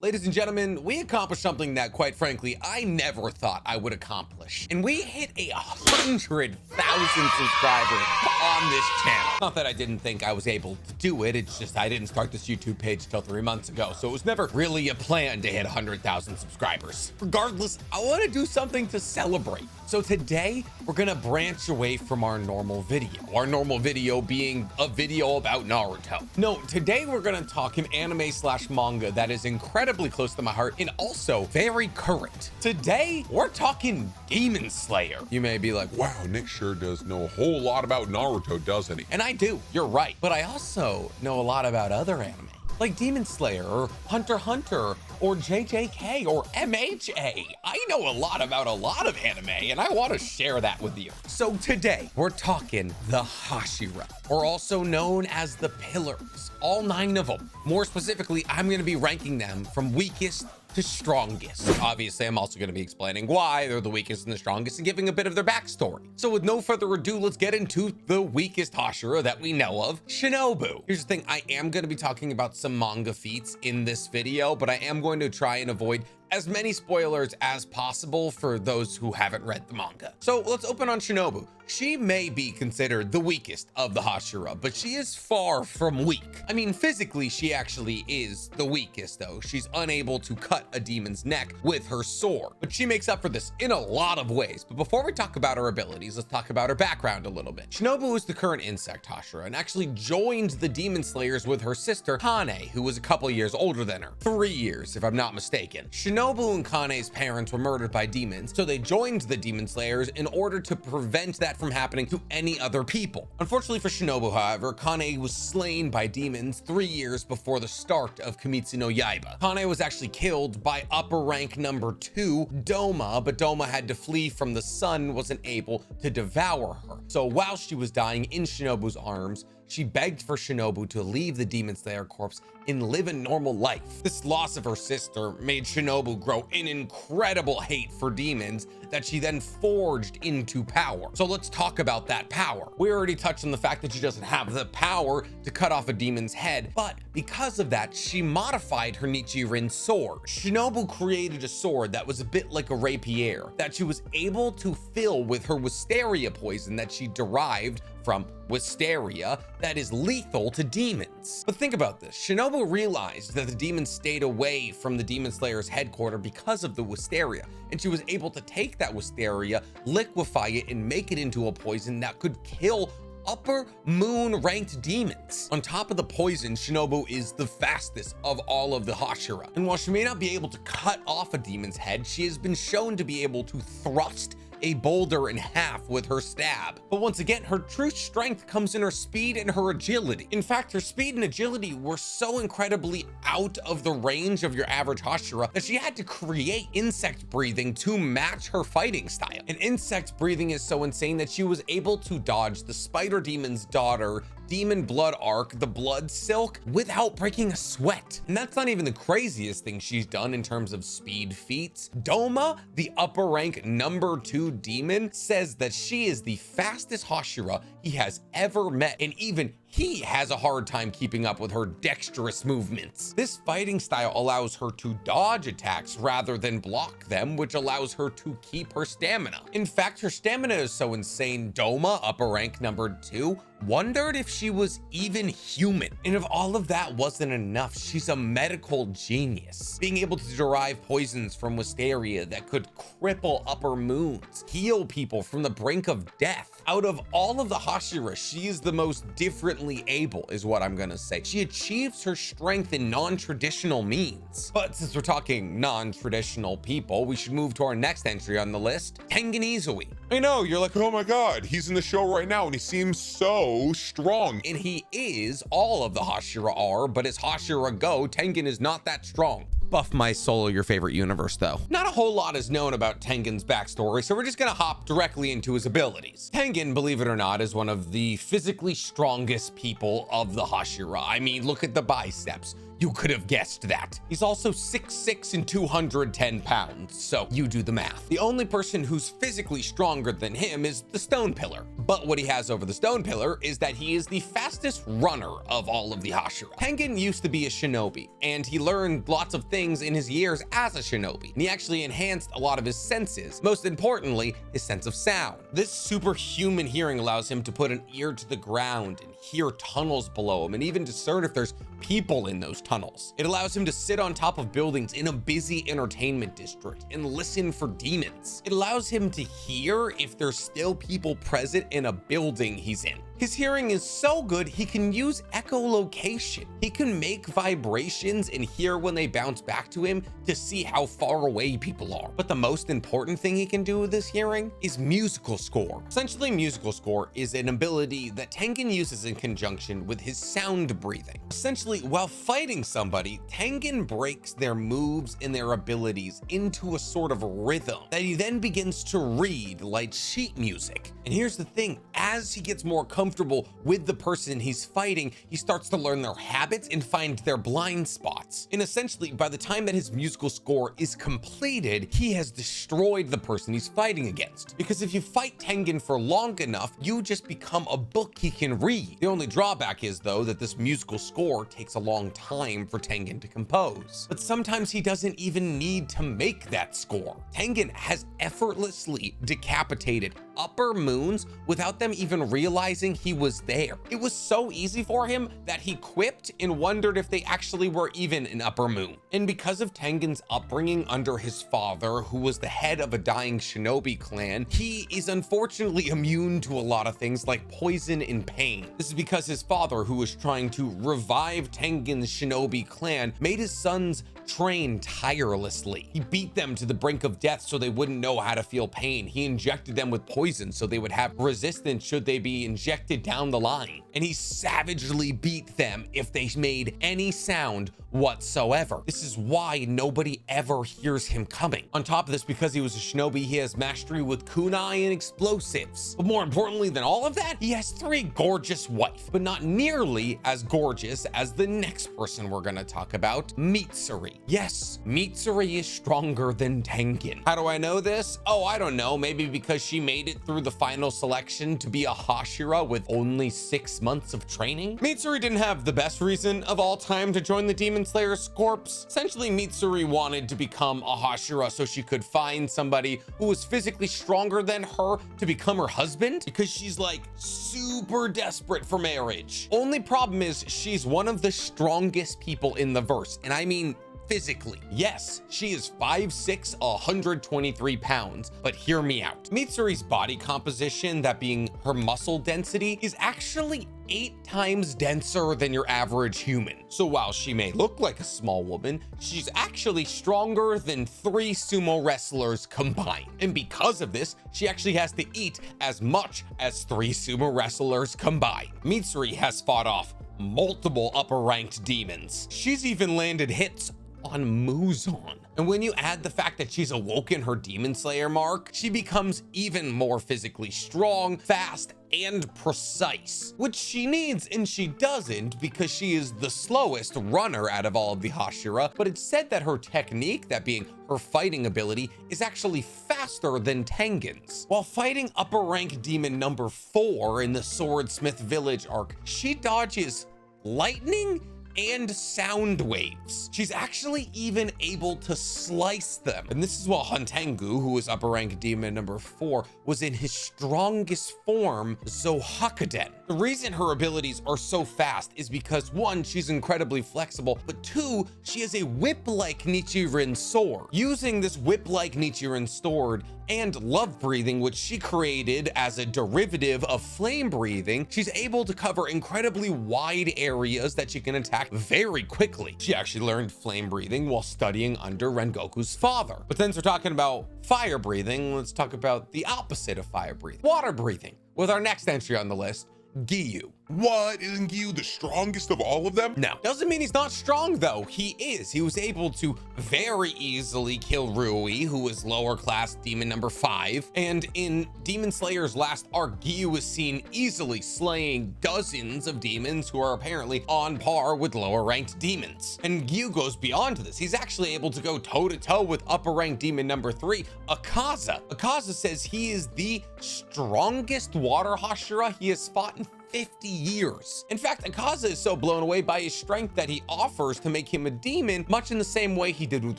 Ladies and gentlemen, we accomplished something that, quite frankly, I never thought I would accomplish. And we hit 100,000 subscribers on this channel. Not that I didn't think I was able to do it, it's just I didn't start this YouTube page till 3 months ago, so it was never really a plan to hit 100,000 subscribers. Regardless, I want to do something to celebrate. So today, we're gonna branch away from our normal video. Our normal video being a video about Naruto. No, today we're gonna talk an anime/manga that is incredibly close to my heart and also very current. Today, we're talking Demon Slayer. You may be like, Wow, Nick sure does know a whole lot about Naruto, doesn't he? and I do, you're right. But I also know a lot about other anime, like Demon Slayer or Hunter x Hunter or JJK or MHA. I know a lot about a lot of anime and I want to share that with you. So today we're talking the Hashira, or also known as the Pillars, all 9 of them. More specifically, I'm going to be ranking them from weakest to strongest. Obviously, I'm also going to be explaining why they're the weakest and the strongest and giving a bit of their backstory. So with no further ado, let's get into the weakest Hashira that we know of, Shinobu. Here's the thing, I am going to be talking about some manga feats in this video, but I am going to try and avoid as many spoilers as possible for those who haven't read the manga. So let's open on Shinobu. She may be considered the weakest of the Hashira, but she is far from weak. I mean, physically, she actually is the weakest though. She's unable to cut a demon's neck with her sword, but she makes up for this in a lot of ways. But before we talk about her abilities, let's talk about her background a little bit. Shinobu is the current insect Hashira and actually joined the Demon Slayers with her sister Kane, who was a couple years older than her. 3 years, if I'm not mistaken. Shinobu and Kane's parents were murdered by demons, so they joined the Demon Slayers in order to prevent that from happening to any other people. Unfortunately for Shinobu, however, Kane was slain by demons 3 years before the start of Kimetsu no Yaiba. Kane was actually killed by upper rank number 2, Doma, but Doma had to flee from the sun, wasn't able to devour her. So while she was dying in Shinobu's arms, she begged for Shinobu to leave the Demon Slayer corpse and live a normal life. This loss of her sister made Shinobu grow an incredible hate for demons that she then forged into power. So let's talk about that power. We already touched on the fact that she doesn't have the power to cut off a demon's head, but because of that, she modified her Nichirin sword. Shinobu created a sword that was a bit like a rapier that she was able to fill with her wisteria poison that she derived from wisteria that is lethal to demons. But think about this. Shinobu realized that the demons stayed away from the Demon Slayer's headquarters because of the wisteria, and she was able to take that wisteria, liquefy it, and make it into a poison that could kill upper moon ranked demons. On top of the poison, Shinobu is the fastest of all of the Hashira. And while she may not be able to cut off a demon's head, she has been shown to be able to thrust a boulder in half with her stab. But once again, her true strength comes in her speed and her agility. In fact, her speed and agility were so incredibly out of the range of your average Hashira that she had to create insect breathing to match her fighting style. And insect breathing is so insane that she was able to dodge the spider demon's daughter demon blood arc, the blood silk, without breaking a sweat. And that's not even the craziest thing she's done in terms of speed feats. Doma, the upper rank number 2 demon, says that she is the fastest Hashira he has ever met, and even he has a hard time keeping up with her dexterous movements. This fighting style allows her to dodge attacks rather than block them, which allows her to keep her stamina. In fact, her stamina is so insane, Doma, upper rank number 2, wondered if she was even human. And if all of that wasn't enough, she's a medical genius, being able to derive poisons from wisteria that could cripple upper moons, heal people from the brink of death. Out of all of the Hashira, she is the most differently able, is what I'm gonna say. She achieves her strength in non-traditional means. But since we're talking non-traditional people, we should move to our next entry on the list, Tengen Uzui. I know, you're like, oh my god, he's in the show right now and he seems so strong. And he is, all of the Hashira are, but as Hashira go, Tengen is not that strong. Buff my Solo Your Favorite universe though. Not a whole lot is known about Tengen's backstory, so we're just gonna hop directly into his abilities. Tengen, believe it or not, is one of the physically strongest people of the Hashira. I mean, look at the biceps. You could have guessed that. He's also 6'6" and 210 pounds, so you do the math. The only person who's physically stronger than him is the Stone Pillar. But what he has over the Stone Pillar is that he is the fastest runner of all of the Hashira. Tengen used to be a shinobi, and he learned lots of things in his years as a shinobi. And he actually enhanced a lot of his senses, most importantly, his sense of sound. This superhuman hearing allows him to put an ear to the ground and hear tunnels below him, and even discern if there's people in those tunnels. It allows him to sit on top of buildings in a busy entertainment district and listen for demons. It allows him to hear if there's still people present in a building he's in. His hearing is so good, he can use echolocation. He can make vibrations and hear when they bounce back to him to see how far away people are. But the most important thing he can do with his hearing is musical score. Essentially, musical score is an ability that Tengen uses in conjunction with his sound breathing. Essentially, while fighting somebody, Tengen breaks their moves and their abilities into a sort of rhythm that he then begins to read like sheet music. And here's the thing, as he gets more comfortable with the person he's fighting, he starts to learn their habits and find their blind spots. And essentially, by the time that his musical score is completed, he has destroyed the person he's fighting against. Because if you fight Tengen for long enough, you just become a book he can read. The only drawback is, though, that this musical score takes a long time for Tengen to compose. But sometimes he doesn't even need to make that score. Tengen has effortlessly decapitated upper moons without them even realizing he was there. It was so easy for him that he quipped and wondered if they actually were even an upper moon. And because of Tengen's upbringing under his father, who was the head of a dying shinobi clan, he is unfortunately immune to a lot of things like poison and pain. This is because his father, who was trying to revive Tengen's shinobi clan, made his sons train tirelessly. He beat them to the brink of death so they wouldn't know how to feel pain. He injected them with poison so they would have resistance should they be injected down the line. And he savagely beat them if they made any sound whatsoever. This is why nobody ever hears him coming. On top of this, because he was a shinobi, he has mastery with kunai and explosives. But more importantly than all of that, he has 3 gorgeous wives, but not nearly as gorgeous as the next person we're gonna talk about, Mitsuri. Yes, Mitsuri is stronger than Tengen. How do I know this? Oh, I don't know. Maybe because she made it through the final selection to be a Hashira with only 6 months of training. Mitsuri didn't have the best reason of all time to join the Demon Slayer's corps. Essentially, Mitsuri wanted to become a Hashira so she could find somebody who was physically stronger than her to become her husband, because she's like super desperate for marriage. Only problem is she's one of the strongest people in the verse, and I mean physically. Yes, she is 5'6", 123 pounds, but hear me out. Mitsuri's body composition, that being her muscle density, is actually 8 times denser than your average human. So while she may look like a small woman, she's actually stronger than 3 sumo wrestlers combined. And because of this, she actually has to eat as much as 3 sumo wrestlers combined. Mitsuri has fought off multiple upper ranked demons. She's even landed hits on Muzan. And when you add the fact that she's awoken her Demon Slayer mark, she becomes even more physically strong, fast, and precise, which she needs and she doesn't because she is the slowest runner out of all of the Hashira. But it's said that her technique, that being her fighting ability, is actually faster than Tengen's. While fighting upper rank demon number 4 in the Swordsmith Village arc, she dodges lightning and sound waves. She's actually even able to slice them. And this is while Huntengu, who is upper rank demon number 4, was in his strongest form, Zohakuden. The reason her abilities are so fast is because 1, she's incredibly flexible, but 2, she has a whip-like Nichiren sword. Using this whip-like Nichiren sword and love breathing, which she created as a derivative of flame breathing, she's able to cover incredibly wide areas that she can attack very quickly. She actually learned flame breathing while studying under Rengoku's father. But since we're talking about fire breathing, let's talk about the opposite of fire breathing, water breathing, with our next entry on the list, Giyu. What? Isn't Giyu the strongest of all of them? No, doesn't mean he's not strong though. He is. He was able to very easily kill Rui, who is lower class demon number 5. And in Demon Slayer's last arc, Giyu was seen easily slaying dozens of demons who are apparently on par with lower ranked demons. And Giyu goes beyond this. He's actually able to go toe to toe with upper ranked demon number 3, Akaza. Akaza says he is the strongest water Hashira he has fought in 50 years. In fact, Akaza is so blown away by his strength that he offers to make him a demon, much in the same way he did with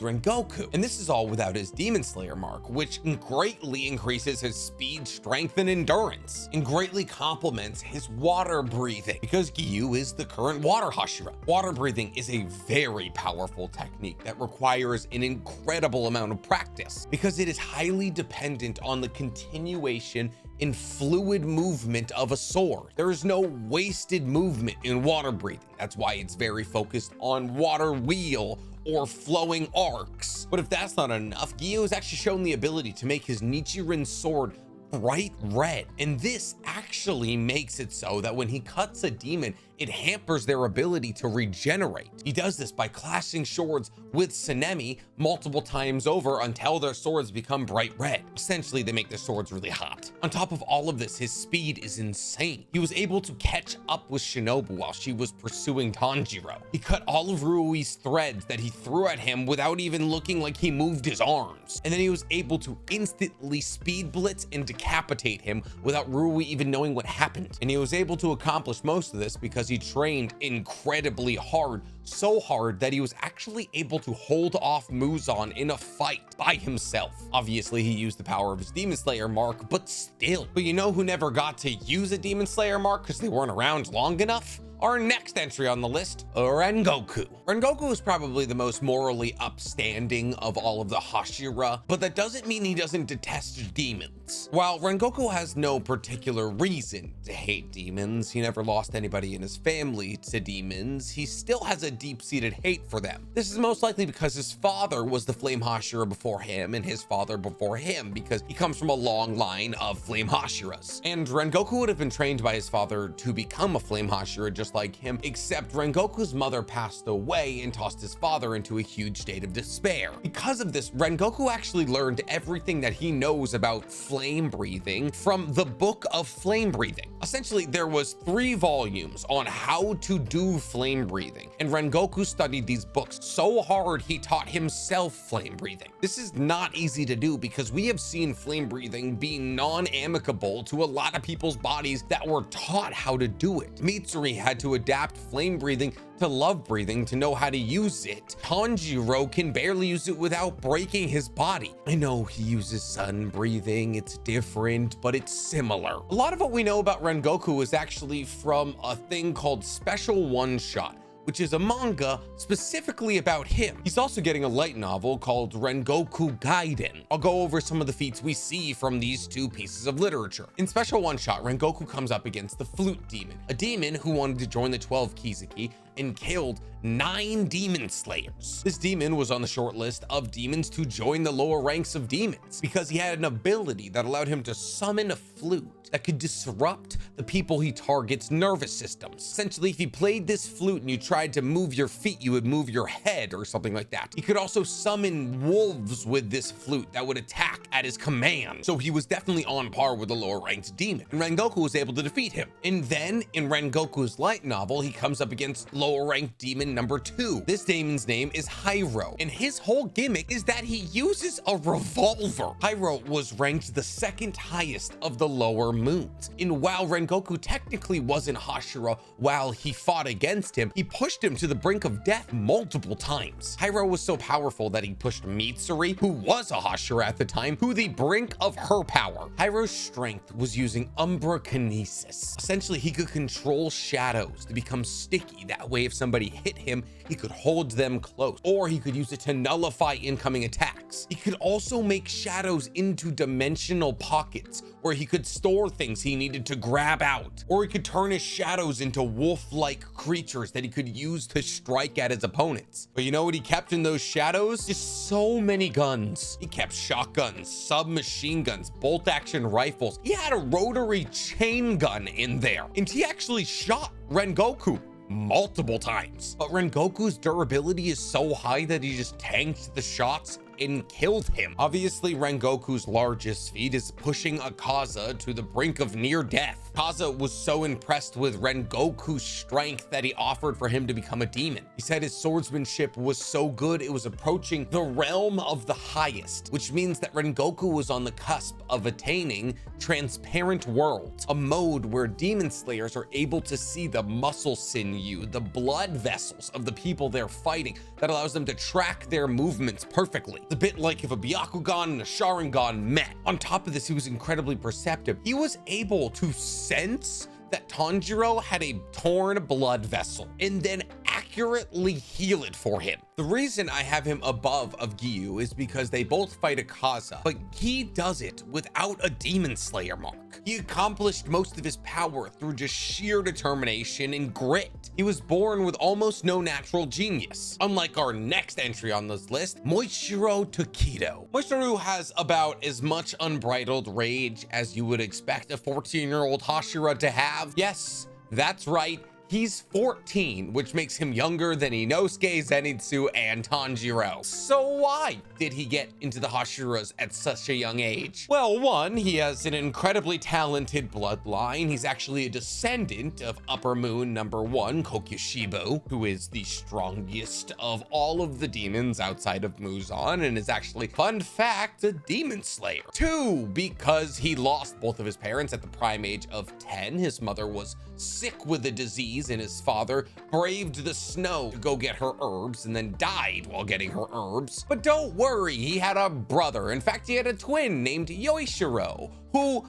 Rengoku. And this is all without his Demon Slayer mark, which greatly increases his speed, strength, and endurance, and greatly complements his water breathing, because Giyu is the current water Hashira. Water breathing is a very powerful technique that requires an incredible amount of practice, because it is highly dependent on the continuation in fluid movement of a sword. There is no wasted movement in water breathing. That's why it's very focused on water wheel or flowing arcs. But if that's not enough, Giyu has actually shown the ability to make his Nichiren sword bright red. And this actually makes it so that when he cuts a demon, it hampers their ability to regenerate. He does this by clashing swords with Sanemi multiple times over until their swords become bright red. Essentially, they make their swords really hot. On top of all of this, his speed is insane. He was able to catch up with Shinobu while she was pursuing Tanjiro. He cut all of Rui's threads that he threw at him without even looking like he moved his arms. And then he was able to instantly speed blitz and decapitate him without Rui even knowing what happened. And he was able to accomplish most of this because he trained incredibly hard, so hard that he was actually able to hold off Muzan in a fight by himself. Obviously, he used the power of his Demon Slayer mark, but still. But you know who never got to use a Demon Slayer mark because they weren't around long enough? Our next entry on the list, Rengoku. Rengoku is probably the most morally upstanding of all of the Hashira, but that doesn't mean he doesn't detest demons. While Rengoku has no particular reason to hate demons, he never lost anybody in his family to demons, he still has a deep-seated hate for them. This is most likely because his father was the Flame Hashira before him, and his father before him, because he comes from a long line of Flame Hashiras. And Rengoku would have been trained by his father to become a Flame Hashira just like him, except Rengoku's mother passed away and tossed his father into a huge state of despair. Because of this, Rengoku actually learned everything that he knows about flame breathing from the Book of Flame Breathing. Essentially, there was 3 volumes on how to do flame breathing, and Rengoku studied these books so hard he taught himself flame breathing. This is not easy to do because we have seen flame breathing be non-amicable to a lot of people's bodies that were taught how to do it. Mitsuri had to adapt flame breathing to love breathing to know how to use it. Tanjiro can barely use it without breaking his body. I know he uses sun breathing, it's different, but it's similar. A lot of what we know about Rengoku is actually from a thing called Special One Shot, which is a manga specifically about him. He's also getting a light novel called Rengoku Gaiden. I'll go over some of the feats we see from these 2 pieces of literature. In Special One Shot, Rengoku comes up against the Flute Demon, a demon who wanted to join the 12 Kizuki and killed 9 demon slayers. This demon was on the short list of demons to join the lower ranks of demons because he had an ability that allowed him to summon a flute that could disrupt the people he targets' nervous systems. Essentially, if you played this flute and you tried to move your feet, you would move your head or something like that. He could also summon wolves with this flute that would attack at his command. So he was definitely on par with the lower ranked demon, and Rengoku was able to defeat him. And then in Rengoku's light novel, he comes up against lower ranked demon number 2. This demon's name is Hyro, and his whole gimmick is that he uses a revolver. Hyro was ranked the 2nd highest of the lower moons. And while Rengoku technically wasn't Hashira while he fought against him, he pushed him to the brink of death multiple times. Hyro was so powerful that he pushed Mitsuri, who was a Hashira at the time, to the brink of her power. Hyro's strength was using Umbra Kinesis. Essentially, he could control shadows to become sticky that way, if somebody hit him, he could hold them close, or he could use it to nullify incoming attacks. He could also make shadows into dimensional pockets where he could store things he needed to grab out, or he could turn his shadows into wolf-like creatures that he could use to strike at his opponents. But you know what he kept in those shadows? Just so many guns. He kept shotguns, submachine guns, bolt-action rifles. He had a rotary chain gun in there, and he actually shot Rengoku multiple times. But Rengoku's durability is so high that he just tanked the shots and killed him. Obviously, Rengoku's largest feat is pushing Akaza to the brink of near death. Akaza was so impressed with Rengoku's strength that he offered for him to become a demon. He said his swordsmanship was so good it was approaching the realm of the highest, which means that Rengoku was on the cusp of attaining transparent world, a mode where demon slayers are able to see the muscle sinew, the blood vessels of the people they're fighting, that allows them to track their movements perfectly. It's a bit like if a Byakugan and a Sharingan met. On top of this, he was incredibly perceptive. He was able to sense that Tanjiro had a torn blood vessel and then accurately heal it for him. The reason I have him above of Giyu is because they both fight Akaza, but he does it without a Demon Slayer mark. He accomplished most of his power through just sheer determination and grit. He was born with almost no natural genius. Unlike our next entry on this list, Muichiro Tokito. Muichiro has about as much unbridled rage as you would expect a 14-year-old Hashira to have. Yes, that's right. He's 14, which makes him younger than Inosuke, Zenitsu, and Tanjiro. So why did he get into the Hashiras at such a young age? Well, one, he has an incredibly talented bloodline. He's actually a descendant of Upper Moon #1, Kokushibo, who is the strongest of all of the demons outside of Muzan, and is actually, fun fact, a demon slayer. Two, because he lost both of his parents at the prime age of 10. His mother was sick with a disease, and his father braved the snow to go get her herbs and then died while getting her herbs. But don't worry, he had a brother. In fact, he had a twin named Yoshiro, who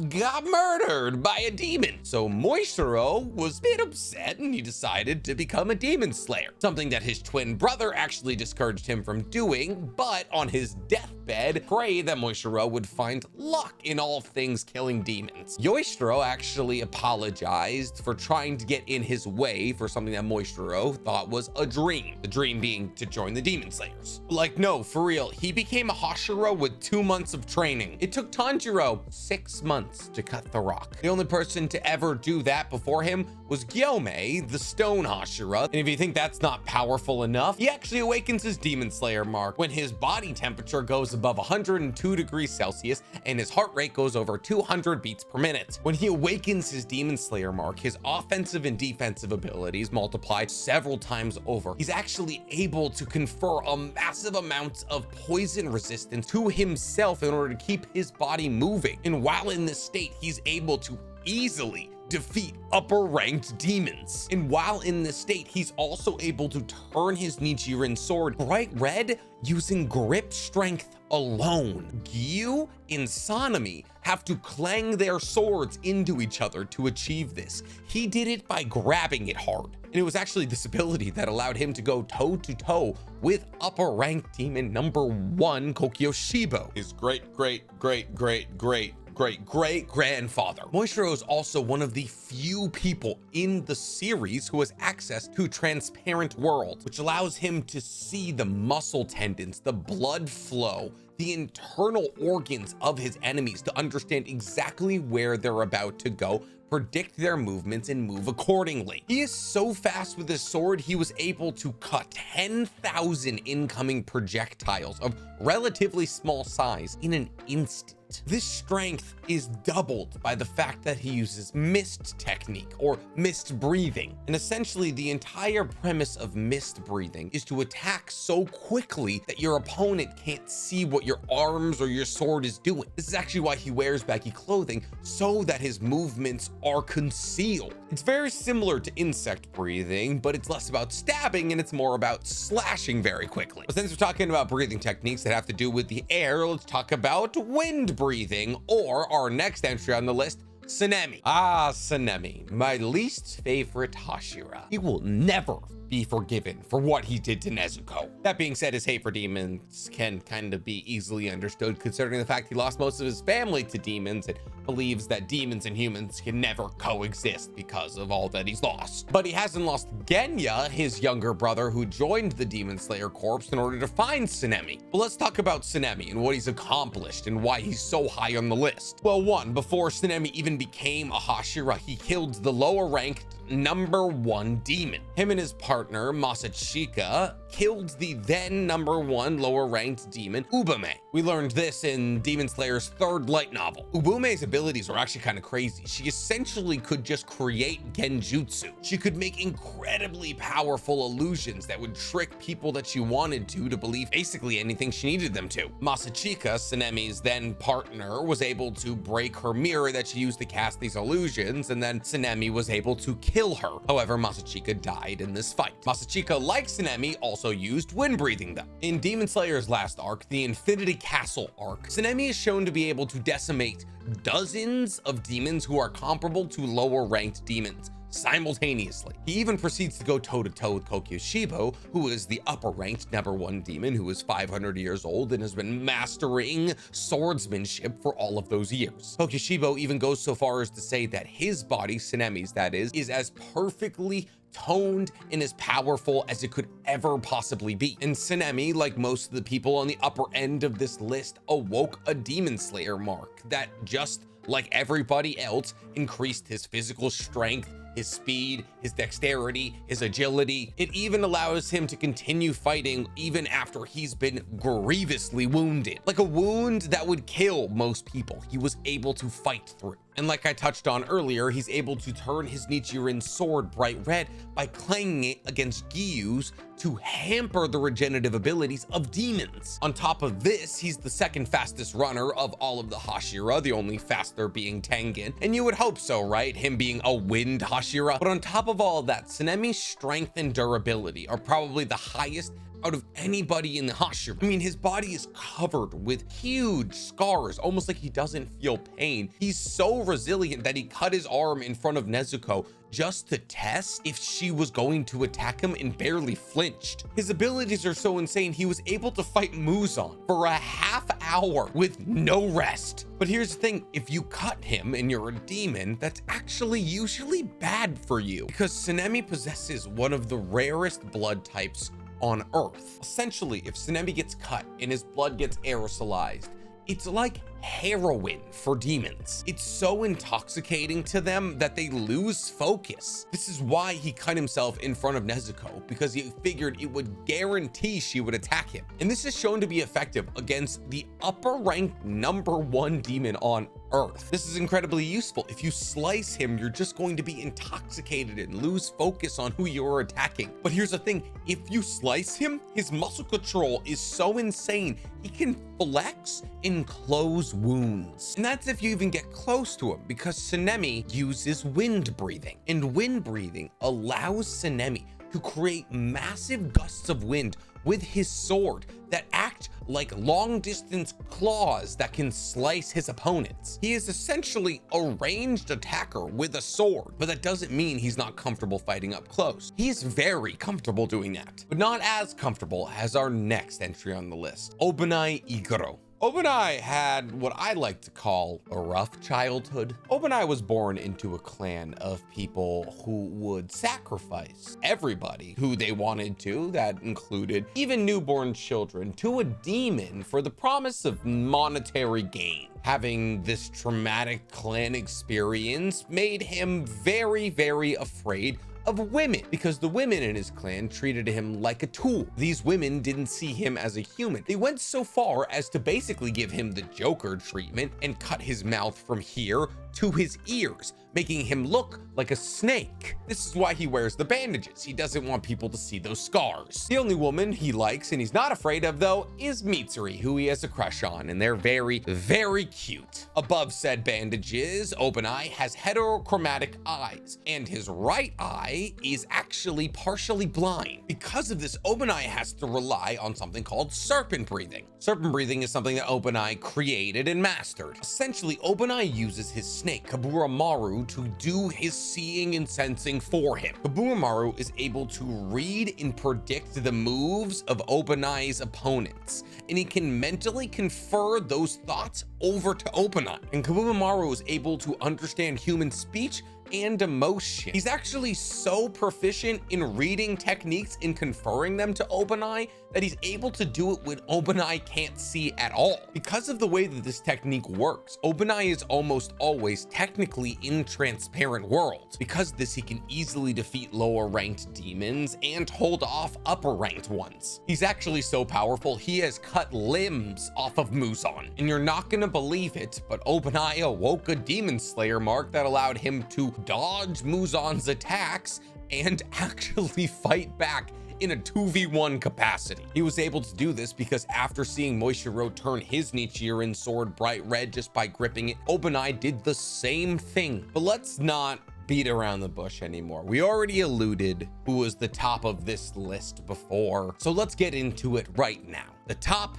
got murdered by a demon. So Muichiro was a bit upset and he decided to become a demon slayer, something that his twin brother actually discouraged him from doing, but on his deathbed prayed that Muichiro would find luck in all things killing demons. Yoshiro actually apologized for trying to get in his way for something that Muichiro thought was a dream, the dream being to join the demon slayers. Like, no, for real, he became a Hashira with 2 months of training. It took Tanjiro 6 months to cut the rock. The only person to ever do that before him was Gyomei, the stone Hashira. And if you think that's not powerful enough, he actually awakens his demon slayer mark when his body temperature goes above 102 degrees Celsius and his heart rate goes over 200 beats per minute. When he awakens his demon slayer mark, his offensive and defensive abilities multiplied several times over. He's actually able to confer a massive amount of poison resistance to himself in order to keep his body moving. And while in this state, he's able to easily defeat upper ranked demons. And while in this state, he's also able to turn his Nichiren sword bright red using grip strength alone. Giyu and Sanemi have to clang their swords into each other to achieve this. He did it by grabbing it hard. And it was actually this ability that allowed him to go toe to toe with upper ranked demon #1 Kokushibo, his great-great-great-great-great-great-grandfather. Muichiro is also one of the few people in the series who has access to transparent world, which allows him to see the muscle tendons, the blood flow, the internal organs of his enemies to understand exactly where they're about to go, predict their movements, and move accordingly. He is so fast with his sword, he was able to cut 10,000 incoming projectiles of relatively small size in an instant. This strength is doubled by the fact that he uses mist technique or mist breathing. And essentially the entire premise of mist breathing is to attack so quickly that your opponent can't see what your arms or your sword is doing. This is actually why he wears baggy clothing, so that his movements are concealed. It's very similar to insect breathing, but it's less about stabbing and it's more about slashing very quickly. But since we're talking about breathing techniques that have to do with the air, let's talk about wind breathing, or our next entry on the list, Sanemi. Ah, Sanemi, my least favorite Hashira. He will never be forgiven for what he did to Nezuko. That being said, his hate for demons can kind of be easily understood considering the fact he lost most of his family to demons and believes that demons and humans can never coexist because of all that he's lost. But he hasn't lost Genya, his younger brother, who joined the Demon Slayer Corps in order to find Sanemi. But let's talk about Sanemi and what he's accomplished and why he's so high on the list. Well, one, before Sanemi even became a Hashira, he killed the lower ranked #1 demon. Him and his partner, Masachika, killed the then #1 lower ranked demon, Ubume. We learned this in Demon Slayer's third light novel. Ubume's abilities were actually kind of crazy. She essentially could just create genjutsu. She could make incredibly powerful illusions that would trick people that she wanted to believe basically anything she needed them to. Masachika, Sanemi's then partner, was able to break her mirror that she used to cast these illusions, and then Sanemi was able to kill her. However, Masachika died in this fight. Masachika, like Sanemi, also used wind breathing though. In Demon Slayer's last arc, the Infinity Castle arc, Sanemi is shown to be able to decimate dozens of demons who are comparable to lower ranked demons simultaneously. He even proceeds to go toe-to-toe with Kokyoshibo, who is the upper-ranked #1 demon who is 500 years old and has been mastering swordsmanship for all of those years. Kokyoshibo even goes so far as to say that his body, Sanemi's that is as perfectly toned and as powerful as it could ever possibly be. And Sanemi, like most of the people on the upper end of this list, awoke a Demon Slayer mark that, just like everybody else, increased his physical strength, his speed, his dexterity, his agility. It even allows him to continue fighting even after he's been grievously wounded. Like a wound that would kill most people, he was able to fight through. And like I touched on earlier, he's able to turn his Nichiren sword bright red by clanging it against Giyu's to hamper the regenerative abilities of demons. On top of this, he's the second fastest runner of all of the Hashira, the only faster being Tengen. And you would hope so, right? Him being a wind Hashira. But on top of all of that, Sanemi's strength and durability are probably the highest out of anybody in the Hashira. I mean, his body is covered with huge scars, almost like he doesn't feel pain. He's so resilient that he cut his arm in front of Nezuko just to test if she was going to attack him and barely flinched. His abilities are so insane, he was able to fight Muzan for a half hour with no rest. But here's the thing, if you cut him and you're a demon, that's actually usually bad for you, because Sanemi possesses one of the rarest blood types on Earth. Essentially, if Sanemi gets cut and his blood gets aerosolized, it's like heroin for demons. It's so intoxicating to them that they lose focus. This is why he cut himself in front of Nezuko, because he figured it would guarantee she would attack him. And this is shown to be effective against the upper ranked #1 demon on Earth. This is incredibly useful. If you slice him, you're just going to be intoxicated and lose focus on who you're attacking. But here's the thing, if you slice him, his muscle control is so insane, he can flex and close wounds. And that's if you even get close to him, because Sanemi uses wind breathing. And wind breathing allows Sanemi to create massive gusts of wind with his sword that act like long-distance claws that can slice his opponents. He is essentially a ranged attacker with a sword, but that doesn't mean he's not comfortable fighting up close. He's very comfortable doing that, but not as comfortable as our next entry on the list, Obanai Iguro. Obanai had what I like to call a rough childhood. Obanai was born into a clan of people who would sacrifice everybody who they wanted to, that included even newborn children, to a demon for the promise of monetary gain. Having this traumatic clan experience made him very, very afraid of women, because the women in his clan treated him like a tool. These women didn't see him as a human. They went so far as to basically give him the Joker treatment and cut his mouth from here to his ears, making him look like a snake. This is why he wears the bandages. He doesn't want people to see those scars. The only woman he likes and he's not afraid of, though, is Mitsuri, who he has a crush on, and they're very, very cute. Above said bandages, Obanai has heterochromatic eyes, and his right eye Obanai is actually partially blind. Because of this, Obanai has to rely on something called serpent breathing. Serpent breathing is something that Obanai created and mastered. Essentially, Obanai uses his snake, Kaburamaru, to do his seeing and sensing for him. Kaburamaru is able to read and predict the moves of Obanai's opponents, and he can mentally confer those thoughts over to Obanai. And Kaburamaru is able to understand human speech and emotion. He's actually so proficient in reading techniques and conferring them to Obanai that he's able to do it when Obanai can't see at all. Because of the way that this technique works, Obanai is almost always technically in transparent worlds. Because of this, he can easily defeat lower ranked demons and hold off upper ranked ones. He's actually so powerful, he has cut limbs off of Muzan. And you're not gonna believe it, but Obanai awoke a demon slayer mark that allowed him to dodge Muzan's attacks and actually fight back in a 2v1 capacity. He was able to do this because after seeing Muichiro turn his Nichiren sword bright red just by gripping it, Obanai did the same thing. But let's not beat around the bush anymore. We already alluded who was the top of this list before, so let's get into it right now. The top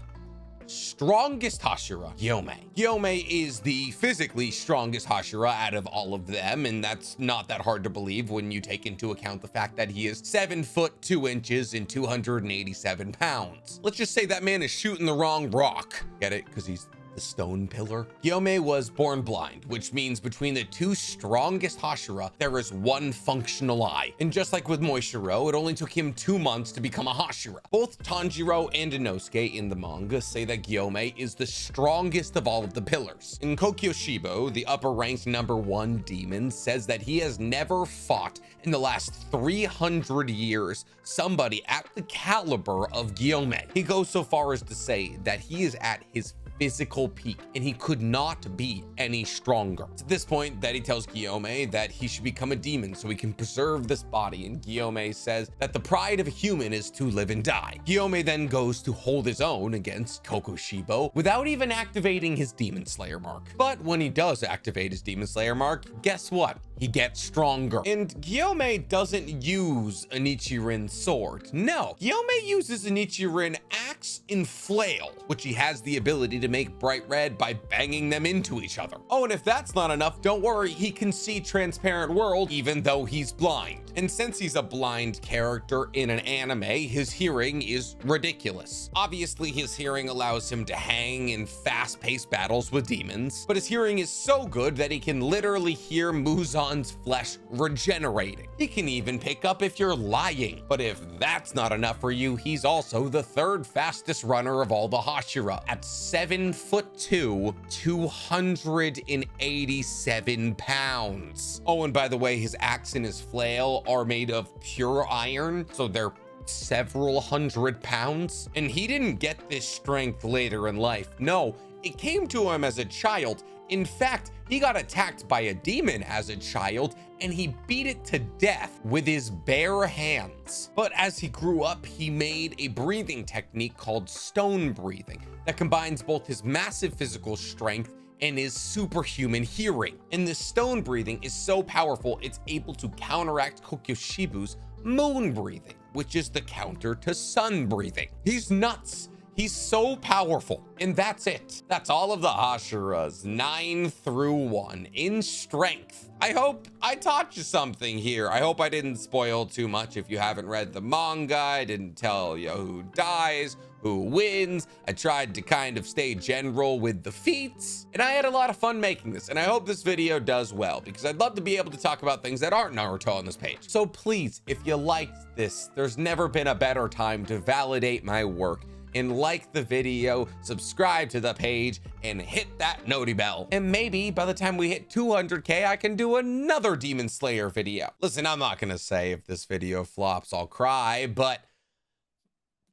strongest Hashira, Gyomei. Gyomei is the physically strongest Hashira out of all of them, and that's not that hard to believe when you take into account the fact that he is 7 foot 2 inches and 287 pounds. Let's just say that man is shooting the wrong rock. Get it? Because he's the stone pillar. Gyomei was born blind, which means between the two strongest Hashira, there is one functional eye. And just like with Muichiro, it only took him 2 months to become a Hashira. Both Tanjiro and Inosuke in the manga say that Gyomei is the strongest of all of the pillars. And Kokyoshibo, the upper ranked #1 demon, says that he has never fought in the last 300 years somebody at the caliber of Gyomei. He goes so far as to say that he is at his physical peak and he could not be any stronger. It's at this point that he tells Gyomei that he should become a demon so he can preserve this body, and Gyomei says that the pride of a human is to live and die. Gyomei then goes to hold his own against Kokushibo without even activating his Demon Slayer mark. But when he does activate his Demon Slayer mark, guess what? He gets stronger. And Gyomei doesn't use a Nichiren sword. No, Gyomei uses a Nichiren axe and flail, which he has the ability to make bright red by banging them into each other. Oh, and if that's not enough, don't worry, he can see transparent world even though he's blind. And since he's a blind character in an anime, his hearing is ridiculous. Obviously, his hearing allows him to hang in fast-paced battles with demons, but his hearing is so good that he can literally hear Muzan's flesh regenerating. He can even pick up if you're lying. But if that's not enough for you, he's also the third fastest runner of all the Hashira at 7 foot 2, 287 pounds. Oh, and by the way, his axe and his flail are made of pure iron, so they're several hundred pounds. And he didn't get this strength later in life. No, it came to him as a child. In fact, he got attacked by a demon as a child and he beat it to death with his bare hands. But as he grew up, he made a breathing technique called stone breathing that combines both his massive physical strength and his superhuman hearing. And this stone breathing is so powerful, it's able to counteract Kokyoshibu's moon breathing, which is the counter to sun breathing. He's nuts. He's so powerful. And that's it. That's all of the Hashiras, 9 through 1 in strength. I hope I taught you something here. I hope I didn't spoil too much. If you haven't read the manga, I didn't tell you who dies, who wins. I tried to kind of stay general with the feats, and I had a lot of fun making this, and I hope this video does well, because I'd love to be able to talk about things that aren't Naruto on this page. So please, if you liked this, there's never been a better time to validate my work and like the video, subscribe to the page, and hit that noti bell. And maybe by the time we hit 200K, I can do another Demon Slayer video. Listen, I'm not gonna say if this video flops, I'll cry, but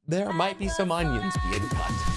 there might be some onions being cut.